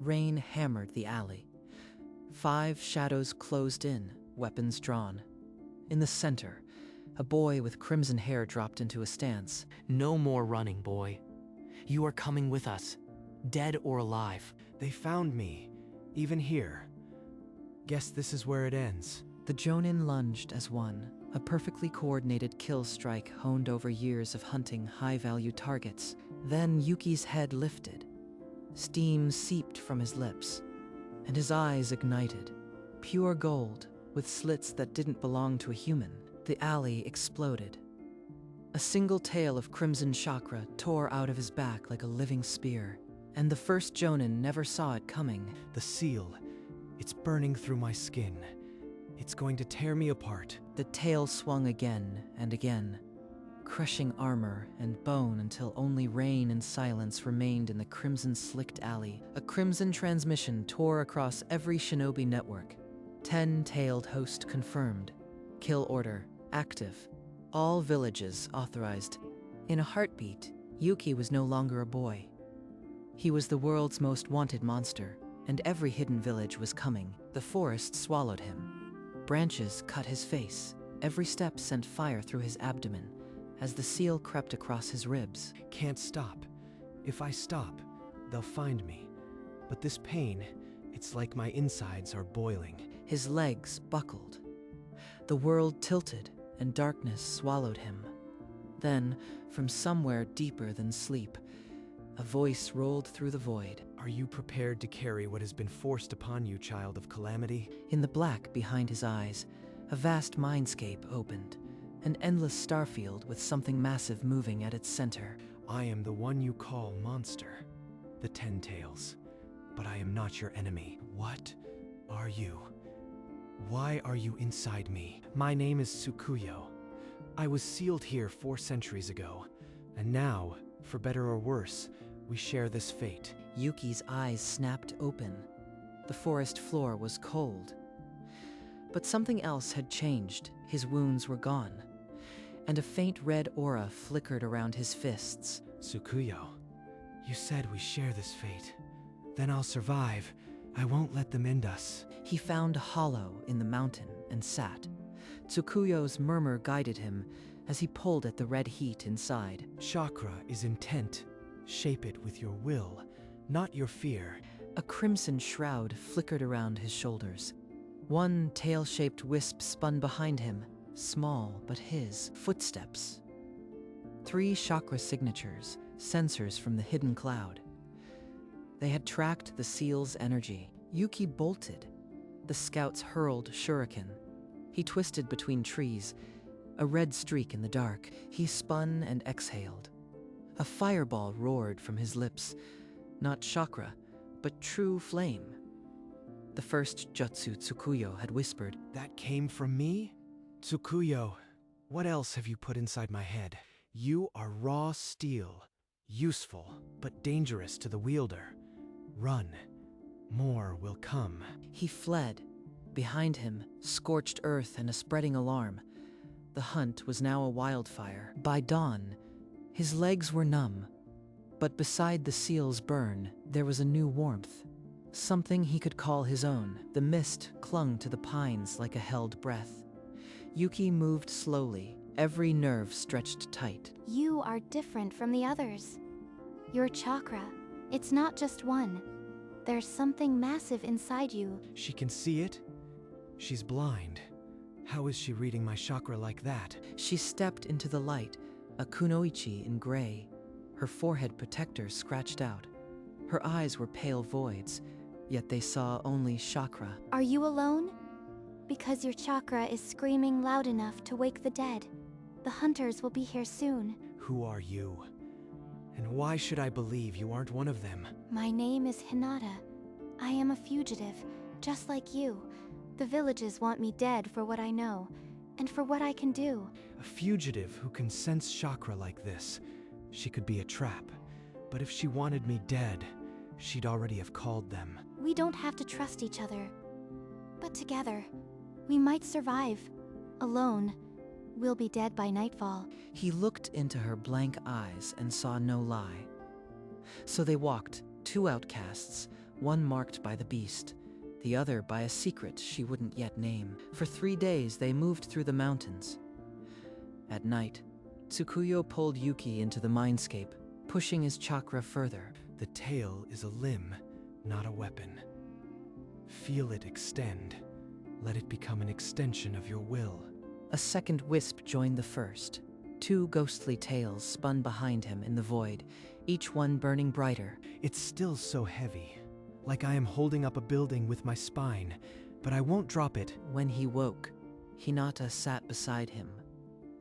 Rain hammered the alley. 5 shadows closed in, weapons drawn. In the center, a boy with crimson hair dropped into a stance. No more running, boy. You are coming with us, dead or alive. They found me, even here. Guess this is where it ends. The Jonin lunged as one, a perfectly coordinated kill strike honed over years of hunting high-value targets. Then Yuki's head lifted. Steam seeped from his lips, and his eyes ignited. Pure gold, with slits that didn't belong to a human. The alley exploded. A single tail of crimson chakra tore out of his back like a living spear, and the first Jonin never saw it coming. The seal, it's burning through my skin. It's going to tear me apart. The tail swung again and again, crushing armor and bone until only rain and silence remained in the crimson-slicked alley. A crimson transmission tore across every shinobi network. 10-tailed host confirmed. Kill order active. All villages authorized. In a heartbeat, Yuki was no longer a boy. He was the world's most wanted monster, and every hidden village was coming. The forest swallowed him. Branches cut his face. Every step sent fire through his abdomen as the seal crept across his ribs. Can't stop. If I stop, they'll find me. But this pain, it's like my insides are boiling. His legs buckled. The world tilted, and darkness swallowed him. Then, from somewhere deeper than sleep, a voice rolled through the void. Are you prepared to carry what has been forced upon you, child of calamity? In the black behind his eyes, a vast mindscape opened, an endless starfield with something massive moving at its center. I am the one you call monster, the 10 tails. But I am not your enemy. What are you? Why are you inside me? My name is Tsukuyo. I was sealed here 4 centuries ago, and now, for better or worse, we share this fate. Yuki's eyes snapped open. The forest floor was cold. But something else had changed. His wounds were gone, and a faint red aura flickered around his fists. Tsukuyo, you said we share this fate. Then I'll survive. I won't let them end us. He found a hollow in the mountain and sat. Tsukuyo's murmur guided him as he pulled at the red heat inside. Chakra is intent. Shape it with your will, not your fear. A crimson shroud flickered around his shoulders. One tail-shaped wisp spun behind him, small but his. Footsteps. 3 chakra signatures, sensors from the hidden cloud. They had tracked the seal's energy. Yuki bolted. The scouts hurled shuriken. He twisted between trees, a red streak in the dark. He spun and exhaled. A fireball roared from his lips. Not chakra, but true flame. The first jutsu Tsukuyo had whispered. That came from me? Tsukuyo, what else have you put inside my head? You are raw steel. Useful, but dangerous to the wielder. Run. More will come. He fled. Behind him, scorched earth and a spreading alarm. The hunt was now a wildfire. By dawn, his legs were numb. But beside the seal's burn, there was a new warmth. Something he could call his own. The mist clung to the pines like a held breath. Yuki moved slowly, every nerve stretched tight. You are different from the others. Your chakra, it's not just one. There's something massive inside you. She can see it? She's blind. How is she reading my chakra like that? She stepped into the light, a kunoichi in gray, her forehead protector scratched out. Her eyes were pale voids, yet they saw only chakra. Are you alone? Because your chakra is screaming loud enough to wake the dead. The hunters will be here soon. Who are you? And why should I believe you aren't one of them? My name is Hinata. I am a fugitive, just like you. The villages want me dead for what I know, and for what I can do. A fugitive who can sense chakra like this. She could be a trap. But if she wanted me dead, she'd already have called them. We don't have to trust each other. But together, we might survive. Alone, we'll be dead by nightfall. He looked into her blank eyes and saw no lie. So they walked, 2 outcasts, one marked by the beast, the other by a secret she wouldn't yet name. For 3 days they moved through the mountains. At night, Tsukuyo pulled Yuki into the mindscape, pushing his chakra further. The tail is a limb, not a weapon. Feel it extend. Let it become an extension of your will. A second wisp joined the first. 2 ghostly tails spun behind him in the void, each one burning brighter. It's still so heavy, like I am holding up a building with my spine, but I won't drop it. When he woke, Hinata sat beside him.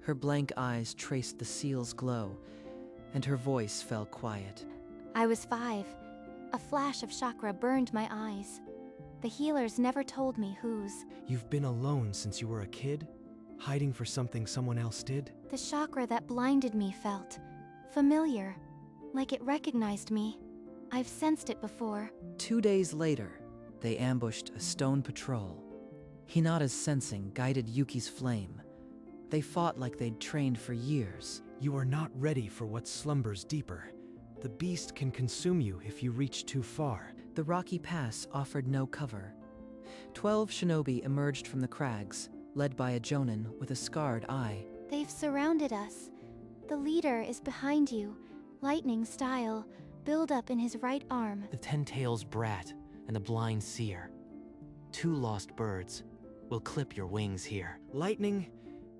Her blank eyes traced the seal's glow, and her voice fell quiet. I was 5. A flash of chakra burned my eyes. The healers never told me whose. You've been alone since you were a kid? Hiding for something someone else did? The chakra that blinded me felt familiar, like it recognized me. I've sensed it before. 2 days later, they ambushed a stone patrol. Hinata's sensing guided Yuki's flame. They fought like they'd trained for years. You are not ready for what slumbers deeper. The beast can consume you if you reach too far. The rocky pass offered no cover. 12 shinobi emerged from the crags, led by a jonin with a scarred eye. They've surrounded us. The leader is behind you, lightning style, build up in his right arm. The 10 tails brat and the blind seer. 2 lost birds will clip your wings here. Lightning,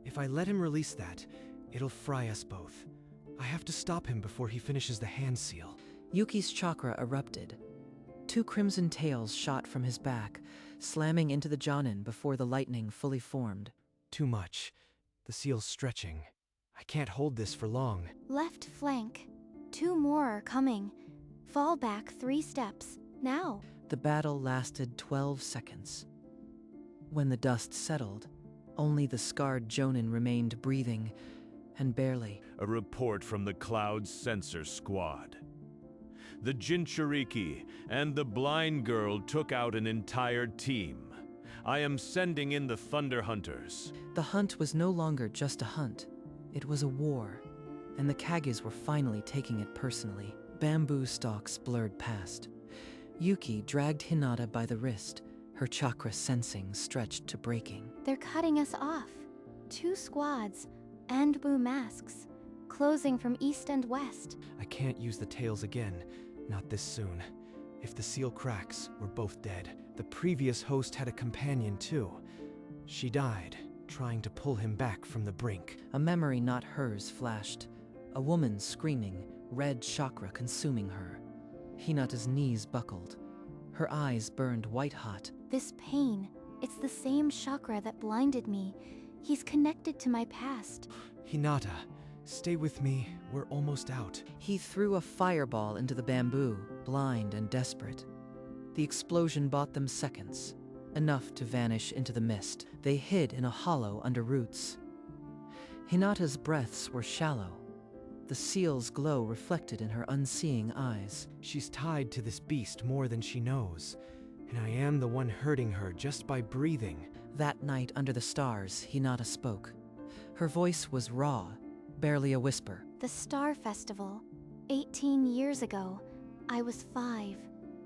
if I let him release that, it'll fry us both. I have to stop him before he finishes the hand seal. Yuki's chakra erupted. 2 crimson tails shot from his back, slamming into the jonin before the lightning fully formed. Too much. The seal's stretching. I can't hold this for long. Left flank. 2 more are coming. Fall back 3 steps. Now. The battle lasted 12 seconds. When the dust settled, only the scarred jonin remained breathing, and barely. A report from the Cloud Sensor Squad. The Jinchuriki and the blind girl took out an entire team. I am sending in the Thunder Hunters. The hunt was no longer just a hunt. It was a war, and the Kages were finally taking it personally. Bamboo stalks blurred past. Yuki dragged Hinata by the wrist, her chakra sensing stretched to breaking. They're cutting us off. 2 squads, and blue masks, closing from east and west. I can't use the tails again, not this soon. If the seal cracks, we're both dead. The previous host had a companion too. She died, trying to pull him back from the brink. A memory not hers flashed. A woman screaming, red chakra consuming her. Hinata's knees buckled. Her eyes burned white-hot. This pain, it's the same chakra that blinded me. He's connected to my past. Hinata, stay with me. We're almost out. He threw a fireball into the bamboo, blind and desperate. The explosion bought them seconds, enough to vanish into the mist. They hid in a hollow under roots. Hinata's breaths were shallow. The seal's glow reflected in her unseeing eyes. She's tied to this beast more than she knows, and I am the one hurting her just by breathing. That night under the stars, Hinata spoke. Her voice was raw, barely a whisper. The Star Festival. 18 years ago. I was 5.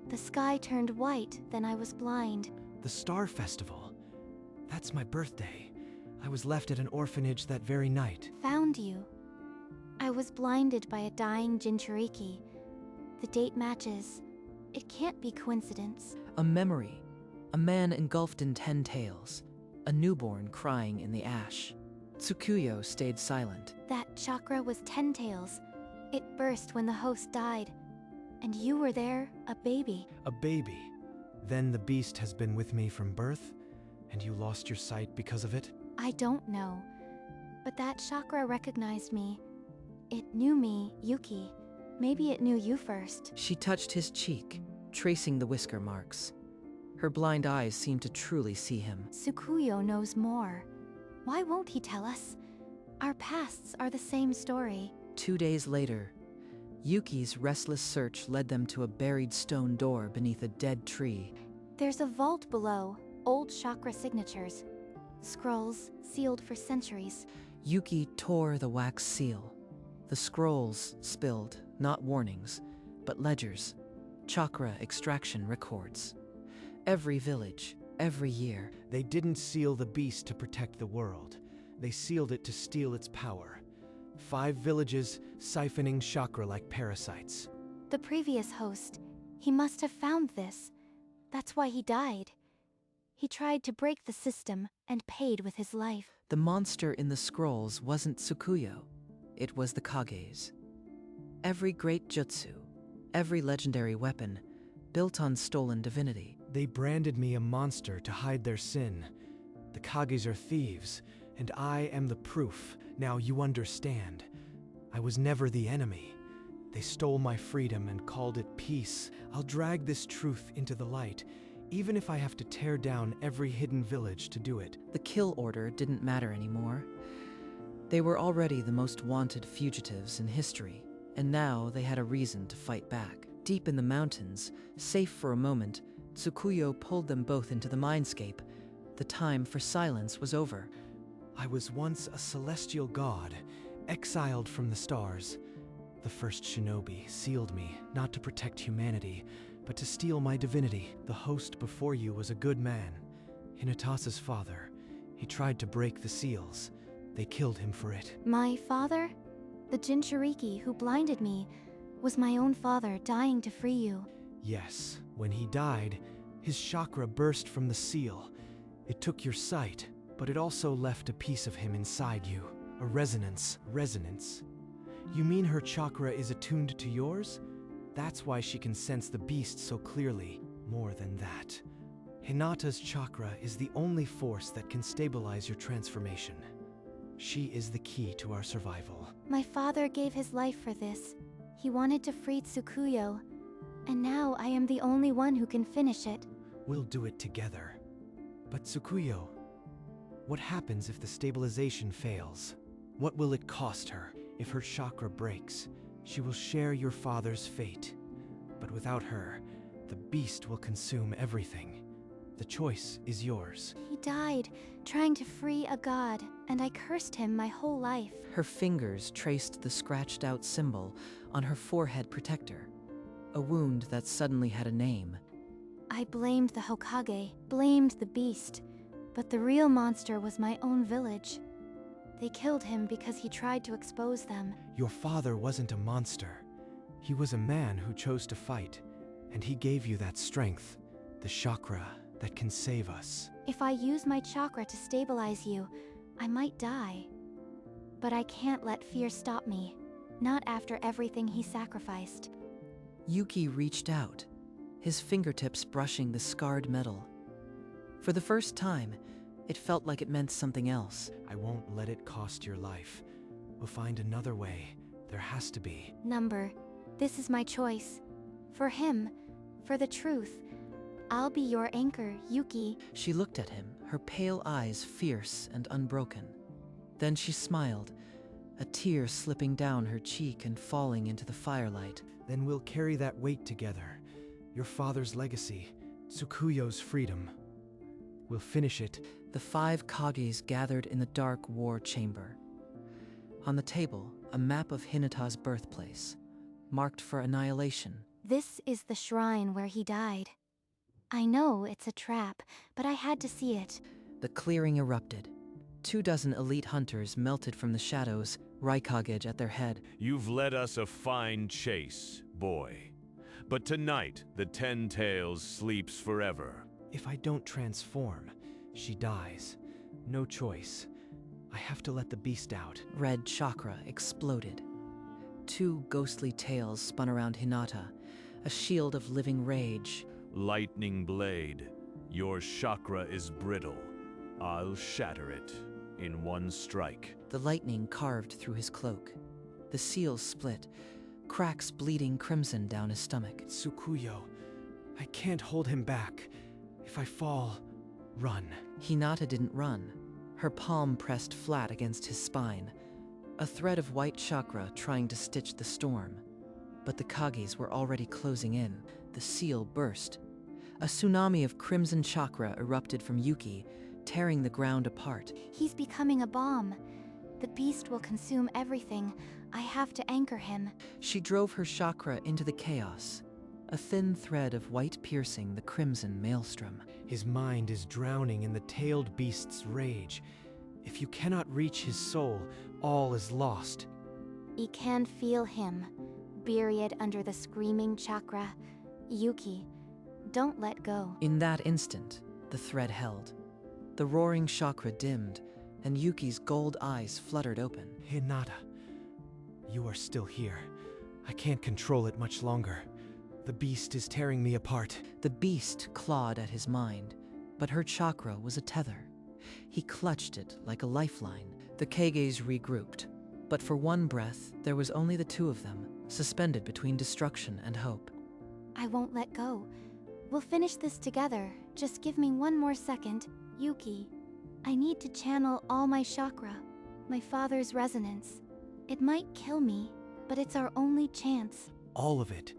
The sky turned white, then I was blind. The Star Festival? That's my birthday. I was left at an orphanage that very night. Found you. I was blinded by a dying Jinchuriki. The date matches. It can't be coincidence. A memory. A man engulfed in 10 tails. A newborn crying in the ash. Tsukuyo stayed silent. That chakra was 10 tails. It burst when the host died. And you were there, a baby. A baby? Then the beast has been with me from birth? And you lost your sight because of it? I don't know. But that chakra recognized me. It knew me, Yuki. Maybe it knew you first. She touched his cheek, tracing the whisker marks. Her blind eyes seemed to truly see him. Tsukuyo knows more. Why won't he tell us? Our pasts are the same story. 2 days later, Yuki's restless search led them to a buried stone door beneath a dead tree. There's a vault below, old chakra signatures. Scrolls sealed for centuries. Yuki tore the wax seal. The scrolls spilled, not warnings, but ledgers. chakra extraction records. Every village, every year. They didn't seal the beast to protect the world. They sealed it to steal its power. 5 villages siphoning chakra like parasites. The previous host, he must have found this. That's why he died. He tried to break the system and paid with his life. The monster in the scrolls wasn't Tsukuyo. It was the Kages. Every great jutsu, every legendary weapon, built on stolen divinity. They branded me a monster to hide their sin. The Kages are thieves, and I am the proof. Now you understand. I was never the enemy. They stole my freedom and called it peace. I'll drag this truth into the light, even if I have to tear down every hidden village to do it. The kill order didn't matter anymore. They were already the most wanted fugitives in history, and now they had a reason to fight back. Deep in the mountains, safe for a moment, Tsukuyo pulled them both into the mindscape. The time for silence was over. I was once a celestial god, exiled from the stars. The first shinobi sealed me, not to protect humanity, but to steal my divinity. The host before you was a good man, Hinatasa's father. He tried to break the seals. They killed him for it. My father? The Jinchuriki who blinded me was my own father dying to free you. Yes, when he died, his chakra burst from the seal. It took your sight, but it also left a piece of him inside you. A resonance. Resonance? You mean her chakra is attuned to yours? That's why she can sense the beast so clearly. More than that. Hinata's chakra is the only force that can stabilize your transformation. She is the key to our survival. My father gave his life for this. He wanted to free Tsukuyo, and now I am the only one who can finish it. We'll do it together. But Tsukuyo, what happens if the stabilization fails? What will it cost her? If her chakra breaks, she will share your father's fate. But without her, the beast will consume everything. The choice is yours. He died trying to free a god, and I cursed him my whole life. Her fingers traced the scratched-out symbol on her forehead protector, a wound that suddenly had a name. I blamed the Hokage, blamed the beast, but the real monster was my own village. They killed him because he tried to expose them. Your father wasn't a monster. He was a man who chose to fight, and he gave you that strength, the chakra that can save us. If I use my chakra to stabilize you, I might die. But I can't let fear stop me, not after everything he sacrificed. Yuki reached out, his fingertips brushing the scarred metal. For the first time, it felt like it meant something else. I won't let it cost your life. We'll find another way. There has to be. Number, this is my choice. For him, for the truth. I'll be your anchor, Yuki. She looked at him, her pale eyes fierce and unbroken. Then she smiled, a tear slipping down her cheek and falling into the firelight. Then we'll carry that weight together. Your father's legacy, Tsukuyo's freedom. We'll finish it. The 5 Kages gathered in the dark war chamber. On the table, a map of Hinata's birthplace, marked for annihilation. This is the shrine where he died. I know it's a trap, but I had to see it. The clearing erupted. 24 elite hunters melted from the shadows, Raikage at their head. You've led us a fine chase, boy. But tonight, the 10 Tails sleeps forever. If I don't transform, she dies. No choice. I have to let the beast out. Red chakra exploded. 2 ghostly tails spun around Hinata, a shield of living rage. Lightning blade, your chakra is brittle. I'll shatter it in one strike. The lightning carved through his cloak. The seal split, cracks bleeding crimson down his stomach. Tsukuyo, I can't hold him back. If I fall, run. Hinata didn't run. Her palm pressed flat against his spine, a thread of white chakra trying to stitch the storm. But the Kages were already closing in. The seal burst. A tsunami of crimson chakra erupted from Yuki, tearing the ground apart. He's becoming a bomb. The beast will consume everything. I have to anchor him. She drove her chakra into the chaos. a thin thread of white piercing the crimson maelstrom. His mind is drowning in the tailed beast's rage. If you cannot reach his soul, all is lost. I can feel him, buried under the screaming chakra. Yuki, don't let go. In that instant, the thread held. The roaring chakra dimmed, and Yuki's gold eyes fluttered open. Hinata, you are still here. I can't control it much longer. The beast is tearing me apart. The beast clawed at his mind, but her chakra was a tether. He clutched it like a lifeline. The Kages regrouped, but for one breath, there was only the two of them, suspended between destruction and hope. I won't let go. We'll finish this together. Just give me one more second. Yuki, I need to channel all my chakra, my father's resonance. It might kill me, but it's our only chance. All of it.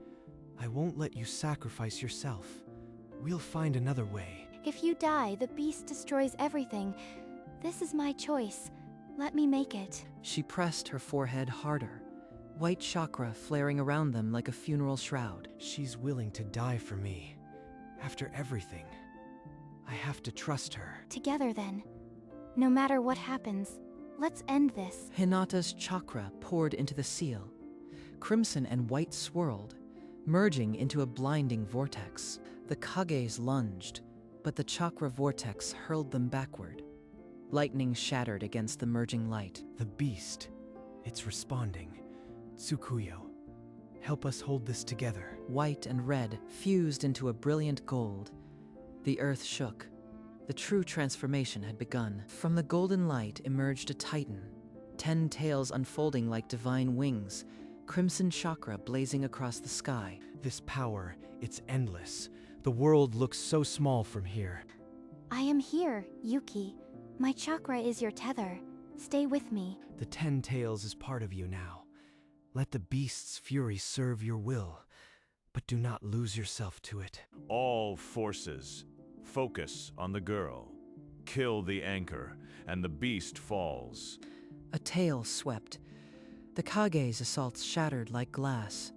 I won't let you sacrifice yourself. We'll find another way. If you die, the beast destroys everything. This is my choice. Let me make it. She pressed her forehead harder, white chakra flaring around them like a funeral shroud. She's willing to die for me. After everything, I have to trust her. Together then. No matter what happens, let's end this. Hinata's chakra poured into the seal. Crimson and white swirled, merging into a blinding vortex. The Kages lunged, but the chakra vortex hurled them backward. Lightning shattered against the merging light. The beast. It's responding. Tsukuyo, help us hold this together. White and red fused into a brilliant gold. The earth shook. The true transformation had begun. From the golden light emerged a titan, 10 tails unfolding like divine wings, crimson chakra blazing across the sky. This power, it's endless. The world looks so small from here. I am here, Yuki. My chakra is your tether. Stay with me. The 10 tails is part of you now. Let the beast's fury serve your will, but do not lose yourself to it. All forces, focus on the girl. Kill the anchor, and the beast falls. A tail swept. The Kage's assaults shattered like glass.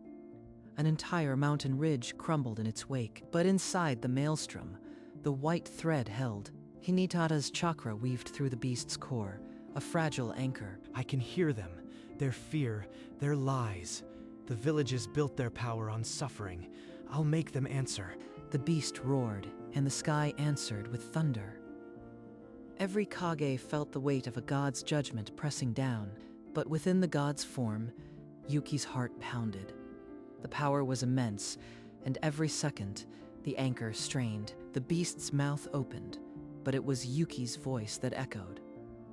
An entire mountain ridge crumbled in its wake, but inside the maelstrom, the white thread held. Hinata's chakra weaved through the beast's core, a fragile anchor. I can hear them, their fear, their lies. The villages built their power on suffering. I'll make them answer. The beast roared, and the sky answered with thunder. Every Kage felt the weight of a god's judgment pressing down, but within the god's form, Yuki's heart pounded. The power was immense, and every second, the anchor strained. The beast's mouth opened, but it was Yuki's voice that echoed,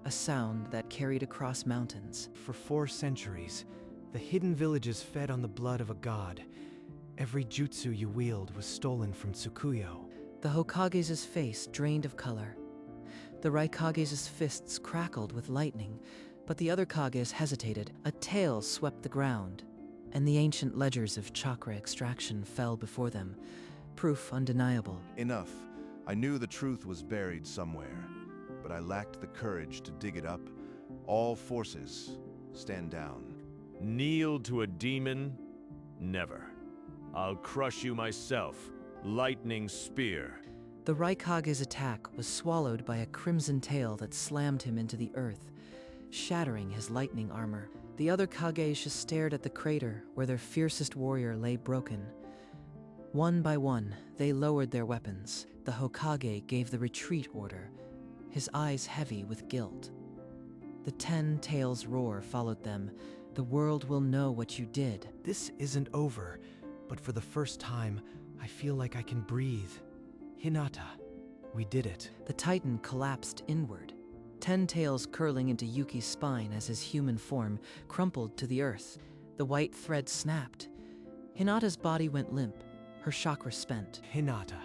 a sound that carried across mountains. For 4 centuries, the hidden villages fed on the blood of a god. Every jutsu you wield was stolen from Tsukuyo. The Hokage's face drained of color. The Raikage's fists crackled with lightning, but the other Kages hesitated. A tail swept the ground, and the ancient ledgers of chakra extraction fell before them, proof undeniable. Enough. I knew the truth was buried somewhere, but I lacked the courage to dig it up. All forces, stand down. Kneel to a demon? Never. I'll crush you myself. Lightning spear. The Raikage's attack was swallowed by a crimson tail that slammed him into the earth, shattering his lightning armor. The other Kages stared at the crater where their fiercest warrior lay broken. One by one, they lowered their weapons. The Hokage gave the retreat order, his eyes heavy with guilt. The 10 tails roar followed them. The world will know what you did. This isn't over, but for the first time, I feel like I can breathe. Hinata, we did it. The Titan collapsed inward, 10 tails curling into Yuki's spine as his human form crumpled to the earth. The white thread snapped. Hinata's body went limp, her chakra spent. Hinata.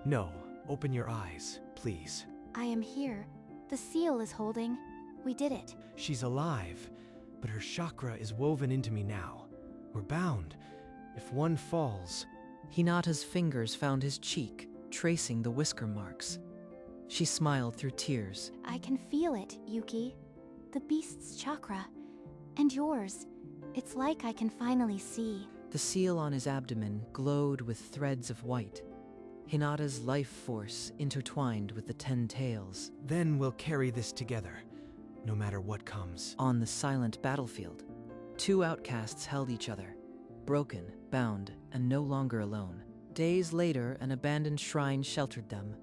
No, open your eyes, please. I am here. The seal is holding. We did it. She's alive, but her chakra is woven into me now. We're bound. If one falls... Hinata's fingers found his cheek, tracing the whisker marks. She smiled through tears. I can feel it, Yuki. The beast's chakra. And yours. It's like I can finally see. The seal on his abdomen glowed with threads of white, Hinata's life force intertwined with the 10 tails. Then we'll carry this together, no matter what comes. On the silent battlefield, 2 outcasts held each other, broken, bound, and no longer alone. Days later, an abandoned shrine sheltered them.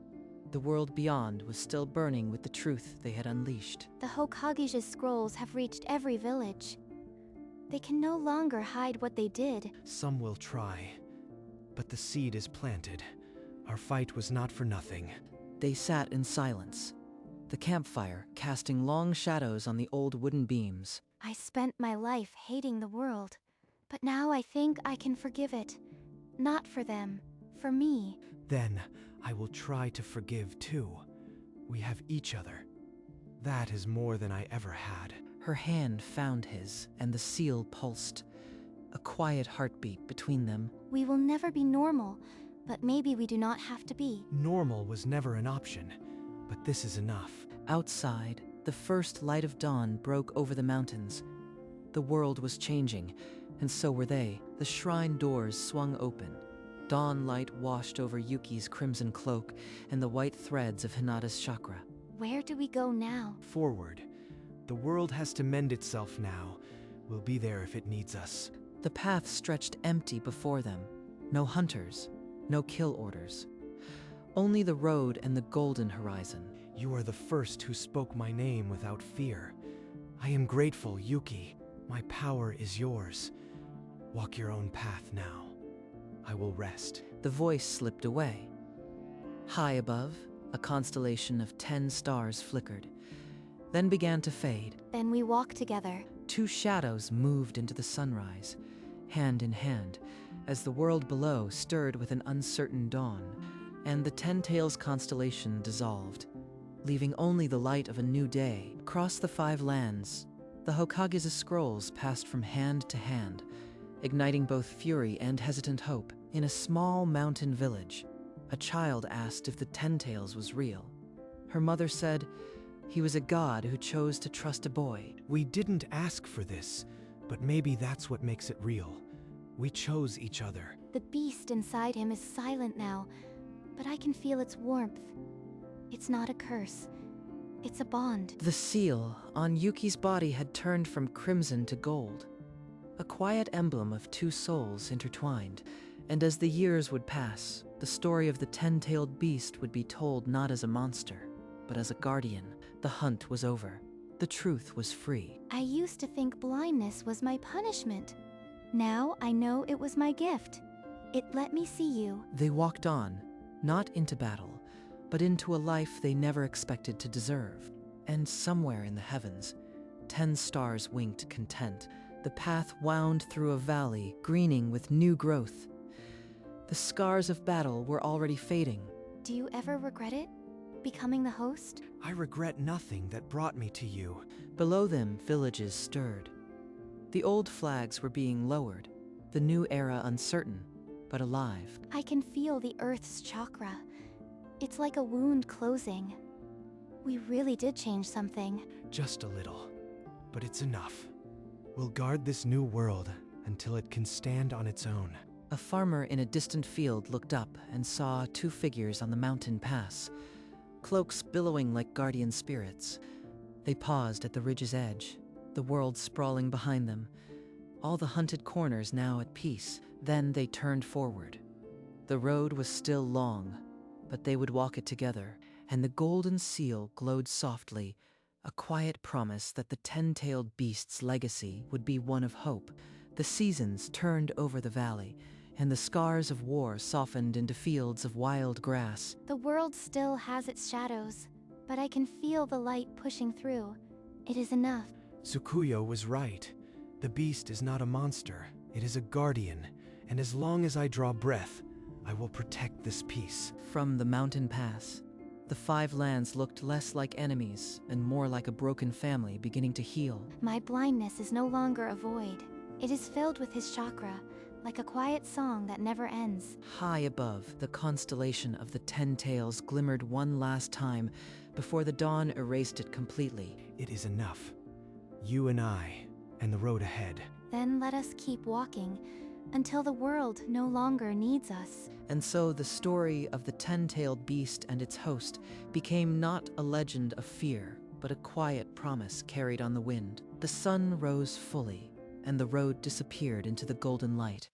The world beyond was still burning with the truth they had unleashed. The Hokage's scrolls have reached every village. They can no longer hide what they did. Some will try, but the seed is planted. Our fight was not for nothing. They sat in silence, the campfire casting long shadows on the old wooden beams. I spent my life hating the world, but now I think I can forgive it. Not for them, for me. Then I will try to forgive too. We have each other. That is more than I ever had. Her hand found his, and the seal pulsed. A quiet heartbeat between them. We will never be normal, but maybe we do not have to be. Normal was never an option, but this is enough. Outside, the first light of dawn broke over the mountains. The world was changing, and so were they. The shrine doors swung open. Dawn light washed over Yuki's crimson cloak and the white threads of Hinata's chakra. Where do we go now? Forward. The world has to mend itself now. We'll be there if it needs us. The path stretched empty before them. No hunters, no kill orders. Only the road and the golden horizon. You are the first who spoke my name without fear. I am grateful, Yuki. My power is yours. Walk your own path now. I will rest. The voice slipped away. High above, a constellation of 10 stars flickered, then began to fade. Then we walk together. 2 shadows moved into the sunrise, hand in hand, as the world below stirred with an uncertain dawn, and the 10 Tails constellation dissolved, leaving only the light of a new day. Across the 5 lands, the Hokage's scrolls passed from hand to hand, igniting both fury and hesitant hope. In a small mountain village, a child asked if the 10 Tails was real. Her mother said he was a god who chose to trust a boy. We didn't ask for this, but maybe that's what makes it real. We chose each other. The beast inside him is silent now, but I can feel its warmth. It's not a curse. It's a bond. The seal on Yuki's body had turned from crimson to gold, a quiet emblem of 2 souls intertwined. And as the years would pass, the story of the 10-tailed beast would be told not as a monster, but as a guardian. The hunt was over. The truth was free. I used to think blindness was my punishment. Now I know it was my gift. It let me see you. They walked on, not into battle, but into a life they never expected to deserve. And somewhere in the heavens, 10 stars winked content. The path wound through a valley, greening with new growth. The scars of battle were already fading. Do you ever regret it? Becoming the host? I regret nothing that brought me to you. Below them, villages stirred. The old flags were being lowered, the new era uncertain, but alive. I can feel the earth's chakra. It's like a wound closing. We really did change something. Just a little, but it's enough. We'll guard this new world until it can stand on its own. A farmer in a distant field looked up and saw 2 figures on the mountain pass, cloaks billowing like guardian spirits. They paused at the ridge's edge, the world sprawling behind them, all the hunted corners now at peace. Then they turned forward. The road was still long, but they would walk it together, and the golden seal glowed softly, a quiet promise that the 10-tailed beast's legacy would be one of hope. The seasons turned over the valley, and the scars of war softened into fields of wild grass. The world still has its shadows, but I can feel the light pushing through. It is enough. Tsukuyo was right. The beast is not a monster. It is a guardian, and as long as I draw breath, I will protect this peace. From the mountain pass, the 5 lands looked less like enemies and more like a broken family beginning to heal. My blindness is no longer a void. It is filled with his chakra, like a quiet song that never ends. High above, the constellation of the 10 Tails glimmered one last time before the dawn erased it completely. It is enough. You and I, and the road ahead. Then let us keep walking, until the world no longer needs us. And so the story of the ten-tailed beast and its host became not a legend of fear, but a quiet promise carried on the wind. The sun rose fully, and the road disappeared into the golden light.